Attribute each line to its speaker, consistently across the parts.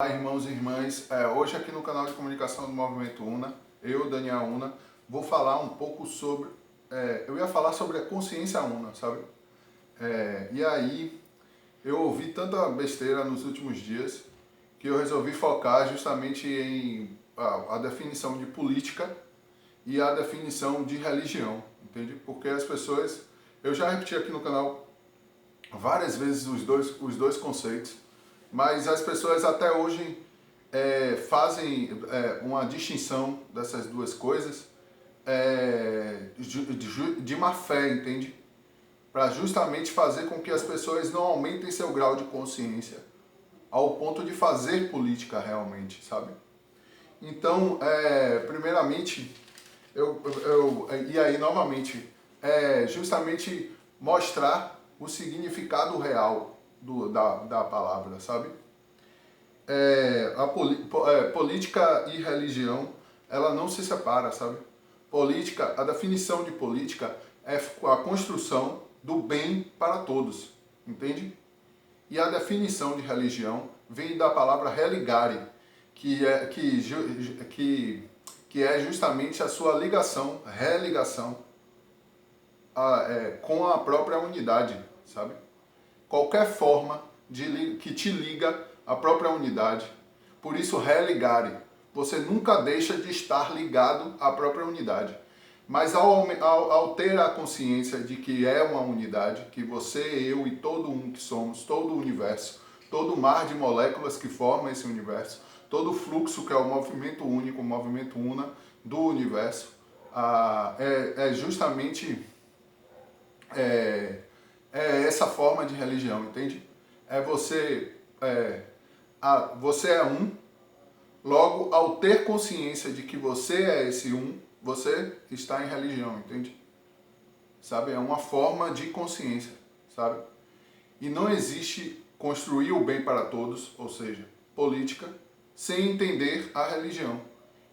Speaker 1: Olá, irmãos e irmãs. Hoje aqui no canal de comunicação do Movimento UNA, eu, Daniel UNA, vou falar um pouco sobre... eu ia falar sobre a consciência UNA, sabe? E aí, eu ouvi tanta besteira nos últimos dias que eu resolvi focar justamente em a definição de política e a definição de religião, entende? Porque as pessoas... Eu já repeti aqui no canal várias vezes os dois conceitos, mas as pessoas até hoje fazem uma distinção dessas duas coisas de má fé, entende? Para justamente fazer com que as pessoas não aumentem seu grau de consciência ao ponto de fazer política realmente, sabe? Então, primeiramente, e aí novamente, justamente mostrar o significado real da palavra, sabe? Política e religião, ela não se separa, sabe? Política, a definição de política é a construção do bem para todos, entende? E a definição de religião vem da palavra religare, que é justamente a sua ligação, religação com a própria unidade, sabe? Qualquer forma que te liga à própria unidade. Por isso, religare. Você nunca deixa de estar ligado à própria unidade. Mas ao ter a consciência de que é uma unidade, que você, eu e todo um que somos, todo o universo, todo o mar de moléculas que formam esse universo, todo o fluxo que é o movimento único, o movimento una do universo, justamente essa forma de religião, entende? Você é um, logo ao ter consciência de que você é esse um, você está em religião, entende? Sabe? É uma forma de consciência, sabe? E não existe construir o bem para todos, ou seja, política, sem entender a religião.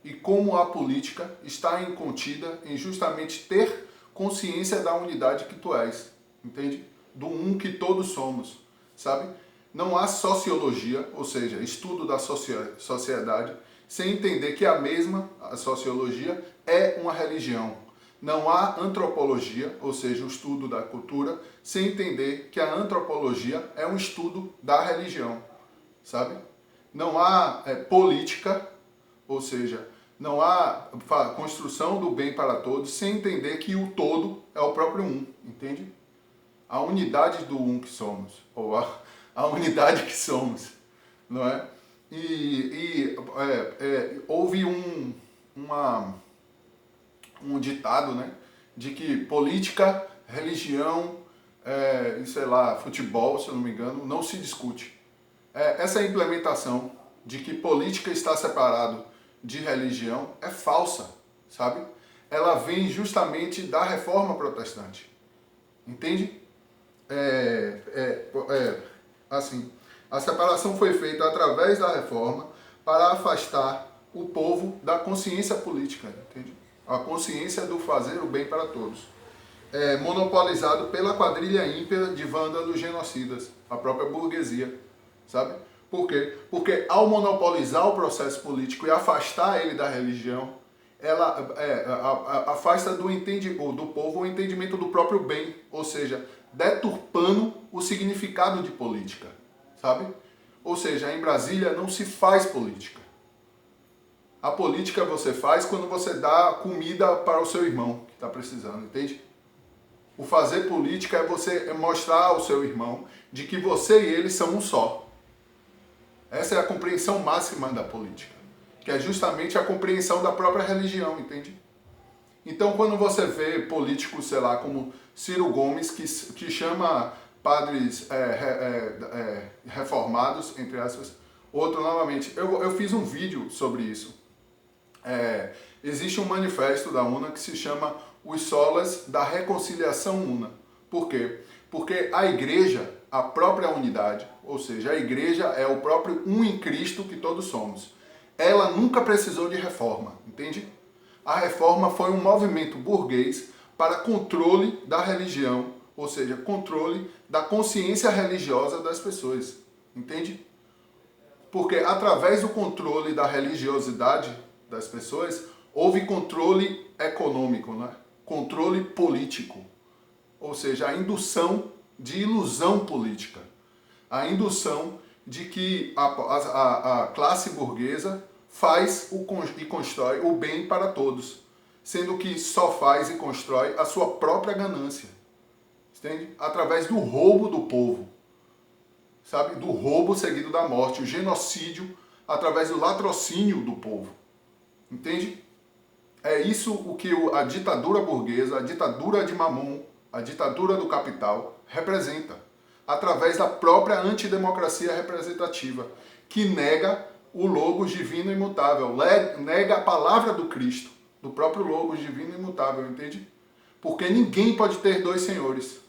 Speaker 1: E como a política está contida em justamente ter consciência da unidade que tu és, entende? Do um que todos somos, sabe? Não há sociologia, ou seja, estudo da sociedade, sem entender que a sociologia é uma religião. Não há antropologia, ou seja, o estudo da cultura, sem entender que a antropologia é um estudo da religião, sabe? Não há política, ou seja, não há construção do bem para todos, sem entender que o todo é o próprio um, entende? A unidade do um que somos, ou a unidade que somos, não é? Houve um ditado, né, de que política, religião, e sei lá, futebol, se eu não me engano, não se discute. Essa implementação de que política está separado de religião é falsa, sabe? Ela vem justamente da reforma protestante, entende? Assim, a separação foi feita através da reforma para afastar o povo da consciência política, entende? A consciência do fazer o bem para todos. Monopolizado pela quadrilha ímpia de vândalos genocidas, a própria burguesia, sabe? Por quê? Porque ao monopolizar o processo político e afastar ele da religião, ela afasta do povo o entendimento do próprio bem, ou seja, deturpando o significado de política, sabe? Ou seja, em Brasília não se faz política. A política você faz quando você dá comida para o seu irmão que está precisando, entende? O fazer política é você mostrar ao seu irmão de que você e ele são um só. Essa é a compreensão máxima da política, que é justamente a compreensão da própria religião, entende? Então, quando você vê políticos, sei lá, como Ciro Gomes, que chama padres reformados, entre aspas, outro novamente, eu fiz um vídeo sobre isso. Existe um manifesto da UNA que se chama Os Solas da Reconciliação UNA. Por quê? Porque a igreja, a própria unidade, ou seja, a igreja é o próprio um em Cristo que todos somos. Ela nunca precisou de reforma, entende? A reforma foi um movimento burguês para controle da religião, ou seja, controle da consciência religiosa das pessoas, entende? Porque através do controle da religiosidade das pessoas, houve controle econômico, né? Controle político. Ou seja, a indução de ilusão política. A indução de que a classe burguesa faz e constrói o bem para todos, sendo que só faz e constrói a sua própria ganância. Entende? Através do roubo do povo. Sabe? Do roubo seguido da morte, o genocídio através do latrocínio do povo. Entende? É isso o que a ditadura burguesa, a ditadura de Mamon, a ditadura do capital representa, através da própria antidemocracia representativa, que nega o logos divino e imutável, nega a palavra do Cristo, do próprio logos divino e imutável, entende? Porque ninguém pode ter dois senhores.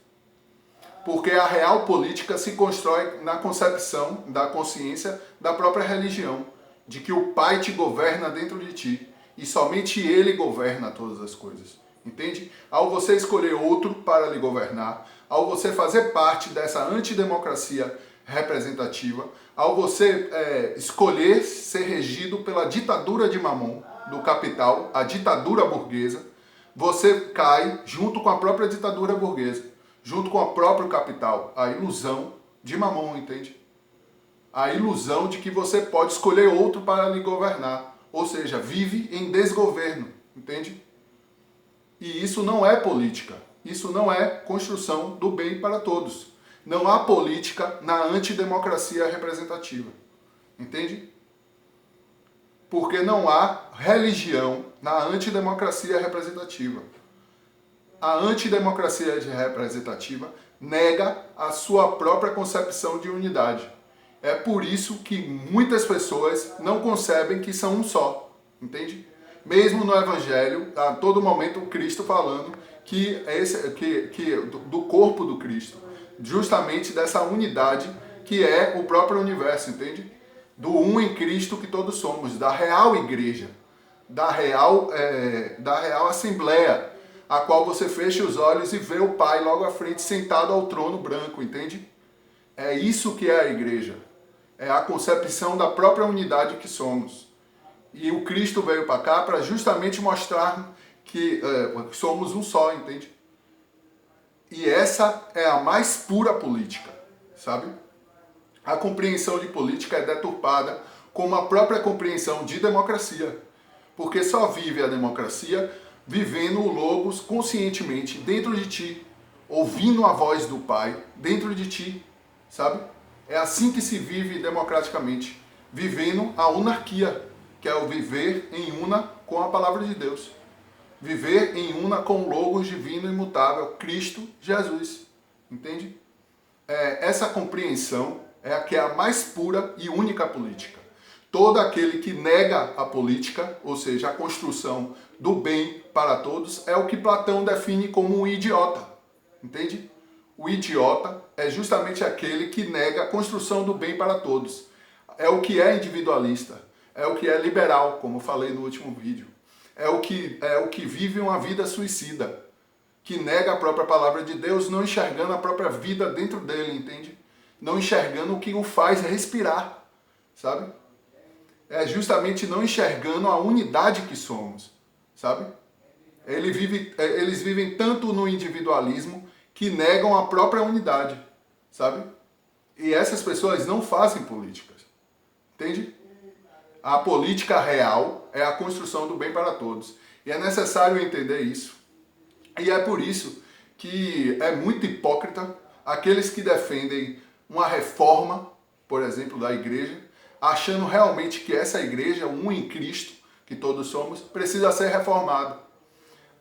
Speaker 1: Porque a real política se constrói na concepção da consciência da própria religião, de que o Pai te governa dentro de ti, e somente Ele governa todas as coisas. Entende? Ao você escolher outro para lhe governar, ao você fazer parte dessa antidemocracia representativa, ao você escolher ser regido pela ditadura de Mamon, do capital, a ditadura burguesa, você cai junto com a própria ditadura burguesa, junto com o próprio capital, a ilusão de Mamon, entende? A ilusão de que você pode escolher outro para lhe governar, ou seja, vive em desgoverno, entende? E isso não é política, isso não é construção do bem para todos. Não há política na antidemocracia representativa, entende? Porque não há religião na antidemocracia representativa. A antidemocracia representativa nega a sua própria concepção de unidade. É por isso que muitas pessoas não concebem que são um só, entende? Mesmo no Evangelho, a todo momento o Cristo falando do corpo do Cristo, justamente dessa unidade que é o próprio universo, entende? Do um em Cristo que todos somos, da real igreja, da real assembleia, a qual você fecha os olhos e vê o Pai logo à frente sentado ao trono branco, entende? É isso que é a igreja. É a concepção da própria unidade que somos. E o Cristo veio para cá para justamente mostrar que somos um só, entende? E essa é a mais pura política, sabe? A compreensão de política é deturpada como a própria compreensão de democracia. Porque só vive a democracia vivendo o logos conscientemente dentro de ti, ouvindo a voz do Pai dentro de ti, sabe? É assim que se vive democraticamente, vivendo a unarquia, que é o viver em una com a palavra de Deus. Viver em una com o logos divino e imutável, Cristo Jesus. Entende? Essa compreensão é a que é a mais pura e única política. Todo aquele que nega a política, ou seja, a construção do bem para todos, é o que Platão define como um idiota. Entende? O idiota é justamente aquele que nega a construção do bem para todos. É o que é individualista, é o que é liberal, como falei no último vídeo. É o que vive uma vida suicida, que nega a própria palavra de Deus, não enxergando a própria vida dentro dele, entende? Não enxergando o que o faz respirar, sabe? É justamente não enxergando a unidade que somos, sabe? Eles vivem tanto no individualismo que negam a própria unidade, sabe? E essas pessoas não fazem políticas, entende? A política real é a construção do bem para todos. E é necessário entender isso. E é por isso que é muito hipócrita aqueles que defendem uma reforma, por exemplo, da igreja, achando realmente que essa igreja, um em Cristo, que todos somos, precisa ser reformada.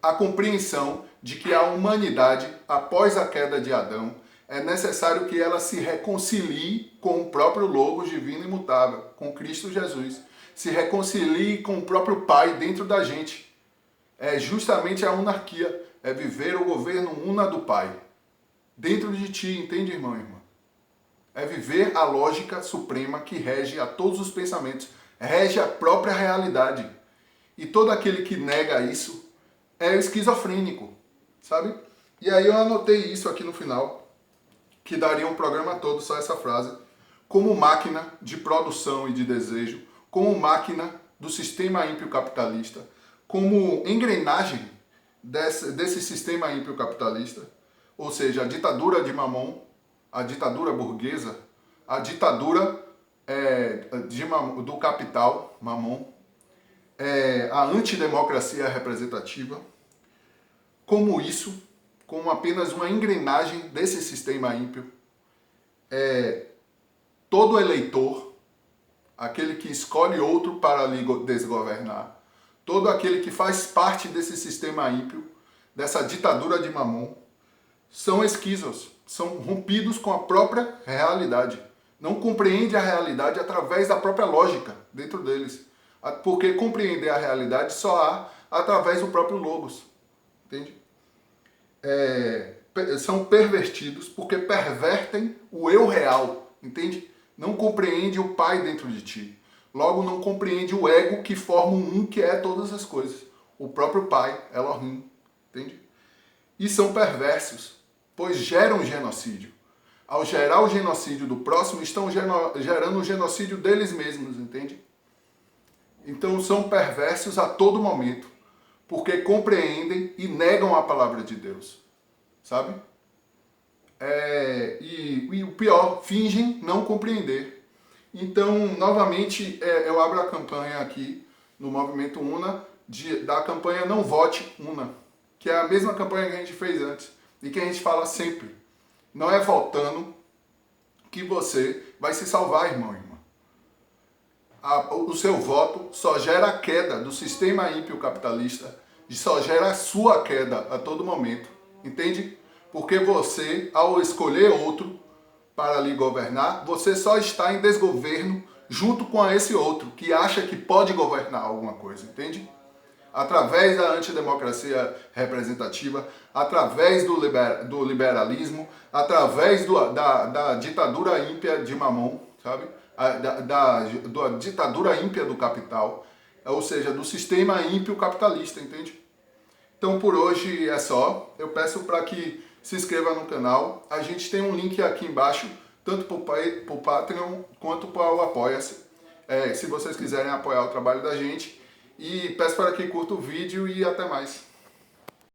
Speaker 1: A compreensão de que a humanidade, após a queda de Adão, é necessário que ela se reconcilie com o próprio Logos divino e imutável, com Cristo Jesus. Se reconcilie com o próprio Pai dentro da gente. É justamente a unarquia, é viver o governo una do Pai. Dentro de ti, entende, irmão e irmã? É viver a lógica suprema que rege a todos os pensamentos, rege a própria realidade. E todo aquele que nega isso é esquizofrênico, sabe? E aí eu anotei isso aqui no final, que daria um programa todo só essa frase. como máquina de produção e de desejo, como máquina do sistema ímpio capitalista, como engrenagem desse sistema ímpio capitalista, ou seja, a ditadura de Mamon, a ditadura burguesa, a ditadura do capital, Mamon, a antidemocracia representativa, como isso, como apenas uma engrenagem desse sistema ímpio, todo eleitor, aquele que escolhe outro para lhe desgovernar, todo aquele que faz parte desse sistema ímpio, dessa ditadura de Mamon, são esquizos, são rompidos com a própria realidade. Não compreende a realidade através da própria lógica dentro deles. Porque compreender a realidade só há através do próprio logos. Entende? São pervertidos porque pervertem o eu real. Entende? Não compreende o Pai dentro de ti. Logo, não compreende o ego que forma um que é todas as coisas. O próprio Pai, Elohim. Entende? E são perversos, pois geram genocídio. Ao gerar o genocídio do próximo, estão gerando o genocídio deles mesmos, entende? Então são perversos a todo momento, porque compreendem e negam a palavra de Deus, sabe? E o pior, fingem não compreender. Então, novamente, eu abro a campanha aqui no Movimento UNA, da campanha Não Vote UNA, que é a mesma campanha que a gente fez antes e que a gente fala sempre. Não é votando que você vai se salvar, irmão e irmã. O seu voto só gera a queda do sistema ímpio capitalista e só gera a sua queda a todo momento. Entende? Porque você, ao escolher outro para lhe governar, você só está em desgoverno junto com esse outro que acha que pode governar alguma coisa. Entende? Através da antidemocracia representativa, através do liberalismo, através da ditadura ímpia de Mamon, sabe? Da ditadura ímpia do capital, ou seja, do sistema ímpio capitalista, entende? Então por hoje é só. Eu peço para que se inscreva no canal. A gente tem um link aqui embaixo, tanto para o Patreon quanto para o Apoia-se, se vocês quiserem apoiar o trabalho da gente. E peço para que curta o vídeo e até mais.